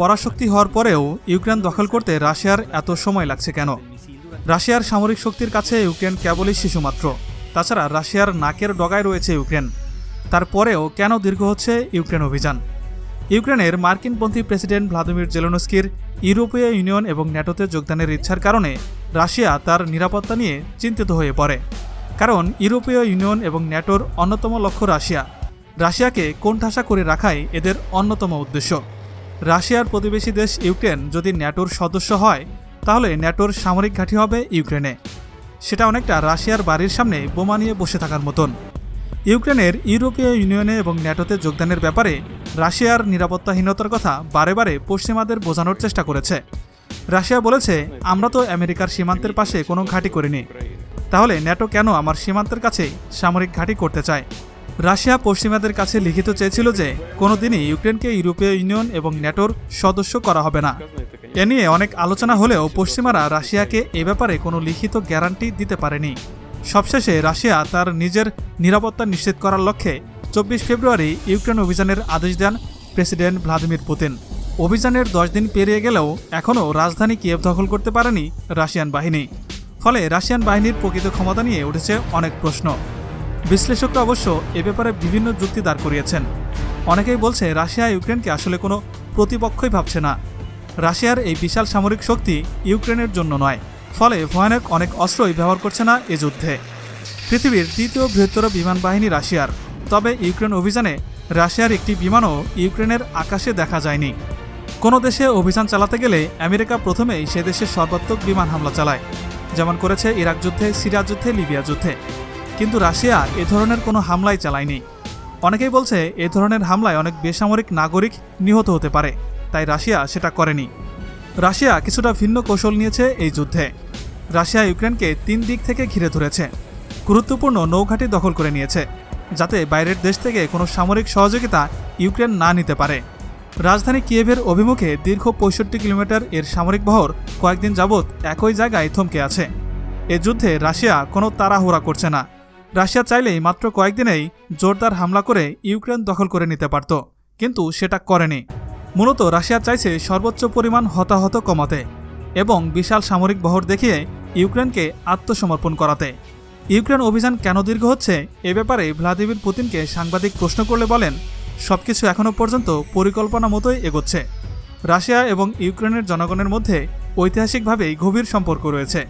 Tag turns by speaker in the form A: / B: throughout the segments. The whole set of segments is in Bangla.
A: পরাশক্তি হওয়ার পরেও ইউক্রেন দখল করতে রাশিয়ার এত সময় লাগছে কেন? রাশিয়ার সামরিক শক্তির কাছে ইউক্রেন কেবলই শিশুমাত্র। তাছাড়া রাশিয়ার নাকের ডগায় রয়েছে ইউক্রেন। তারপরেও কেন দীর্ঘ হচ্ছে ইউক্রেন অভিযান? ইউক্রেনের মার্কিনপন্থী প্রেসিডেন্ট ভ্লাদিমির জেলেনস্কির ইউরোপীয় ইউনিয়ন এবং ন্যাটোতে যোগদানের ইচ্ছার কারণে রাশিয়া তার নিরাপত্তা নিয়ে চিন্তিত হয়ে পড়ে। কারণ ইউরোপীয় ইউনিয়ন এবং ন্যাটোর অন্যতম লক্ষ্য রাশিয়াকে কোণঠাসা করে রাখাই এদের অন্যতম উদ্দেশ্য। রাশিয়ার প্রতিবেশী দেশ ইউক্রেন যদি ন্যাটোর সদস্য হয়, তাহলে ন্যাটোর সামরিক ঘাঁটি হবে ইউক্রেনে। সেটা অনেকটা রাশিয়ার বাড়ির সামনে বোমা নিয়ে বসে থাকার মতন। ইউক্রেনের ইউরোপীয় ইউনিয়নে এবং ন্যাটোতে যোগদানের ব্যাপারে রাশিয়ার নিরাপত্তাহীনতার কথা বারে বারে পশ্চিমাদের বোঝানোর চেষ্টা করেছে। রাশিয়া বলেছে, আমরা তো আমেরিকার সীমান্তের পাশে কোনো ঘাঁটি করিনি, তাহলে ন্যাটো কেন আমার সীমান্তের কাছেই সামরিক ঘাঁটি করতে চায়? রাশিয়া পশ্চিমাদের কাছে লিখিত চেয়েছিল যে কোনোদিনই ইউক্রেনকে ইউরোপীয় ইউনিয়ন এবং ন্যাটোর সদস্য করা হবে না। এ নিয়ে অনেক আলোচনা হলেও পশ্চিমারা রাশিয়াকে এ ব্যাপারে কোনো লিখিত গ্যারান্টি দিতে পারেনি। সবশেষে রাশিয়া তার নিজের নিরাপত্তা নিশ্চিত করার লক্ষ্যে 24 ফেব্রুয়ারি ইউক্রেন অভিযানের আদেশ দেন প্রেসিডেন্ট ভ্লাদিমির পুতিন। অভিযানের 10 দিন পেরিয়ে গেলেও এখনও রাজধানী কিয়েভ দখল করতে পারেনি রাশিয়ান বাহিনী। ফলে রাশিয়ান বাহিনীর প্রকৃত ক্ষমতা নিয়ে উঠেছে অনেক প্রশ্ন। বিশ্লেষকরা অবশ্য এ ব্যাপারে বিভিন্ন যুক্তি দাঁড় করিয়েছেন। অনেকেই বলছে রাশিয়া ইউক্রেনকে আসলে কোনো প্রতিপক্ষই ভাবছে না। রাশিয়ার এই বিশাল সামরিক শক্তি ইউক্রেনের জন্য নয়, ফলে ভয়ানক অনেক অস্ত্রই ব্যবহার করছে না এ যুদ্ধে। পৃথিবীর তৃতীয় বৃহত্তর বিমান বাহিনী রাশিয়ার, তবে ইউক্রেন অভিযানে রাশিয়ার একটি বিমানও ইউক্রেনের আকাশে দেখা যায়নি। কোনো দেশে অভিযান চালাতে গেলে আমেরিকা প্রথমেই সে দেশে সর্বাত্মক বিমান হামলা চালায়, যেমন করেছে ইরাক যুদ্ধে, সিরিয়া যুদ্ধে, লিবিয়া যুদ্ধে। কিন্তু রাশিয়া এ ধরনের কোনো হামলাই চালায়নি। অনেকেই বলছে এ ধরনের হামলায় অনেক বেসামরিক নাগরিক নিহত হতে পারে, তাই রাশিয়া সেটা করেনি। রাশিয়া কিছুটা ভিন্ন কৌশল নিয়েছে এই যুদ্ধে। রাশিয়া ইউক্রেনকে 3 দিক থেকে ঘিরে ধরেছে। গুরুত্বপূর্ণ নৌঘাঁটি দখল করে নিয়েছে, যাতে বাইরের দেশ থেকে কোনো সামরিক সহযোগিতা ইউক্রেন না নিতে পারে। রাজধানী কিয়েভের অভিমুখে দীর্ঘ 65 কিলোমিটার এর সামরিক বহর কয়েকদিন যাবৎ একই জায়গায় থমকে আছে। এ যুদ্ধে রাশিয়া কোনো তাড়াহুড়া করছে না। রাশিয়া চাইলেই মাত্র কয়েকদিনেই জোরদার হামলা করে ইউক্রেন দখল করে নিতে পারত, কিন্তু সেটা করেনি। মূলত রাশিয়া চাইছে সর্বোচ্চ পরিমাণ হতাহত কমাতে এবং বিশাল সামরিক বহর দেখিয়ে ইউক্রেনকে আত্মসমর্পণ করাতে। ইউক্রেন অভিযান কেন দীর্ঘ হচ্ছে এ ব্যাপারে ভ্লাদিমির পুতিনকে সাংবাদিক প্রশ্ন করলে বলেন, সবকিছু এখনও পর্যন্ত পরিকল্পনা মতোই এগোচ্ছে। রাশিয়া এবং ইউক্রেনের জনগণের মধ্যে ঐতিহাসিকভাবেই গভীর সম্পর্ক রয়েছে।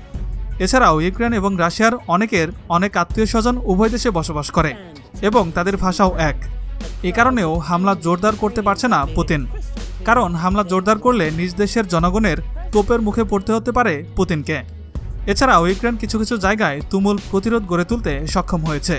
A: এছাড়াও ইউক্রেন এবং রাশিয়ার অনেক আত্মীয় স্বজন উভয় দেশে বসবাস করে এবং তাদের ভাষাও এক। এ কারণেও হামলা জোরদার করতে পারছে না পুতিন। কারণ হামলা জোরদার করলে নিজ দেশের জনগণের তোপের মুখে পড়তে হতে পারে পুতিনকে। এছাড়াও ইউক্রেন কিছু কিছু জায়গায় তুমুল প্রতিরোধ গড়ে তুলতে সক্ষম হয়েছে।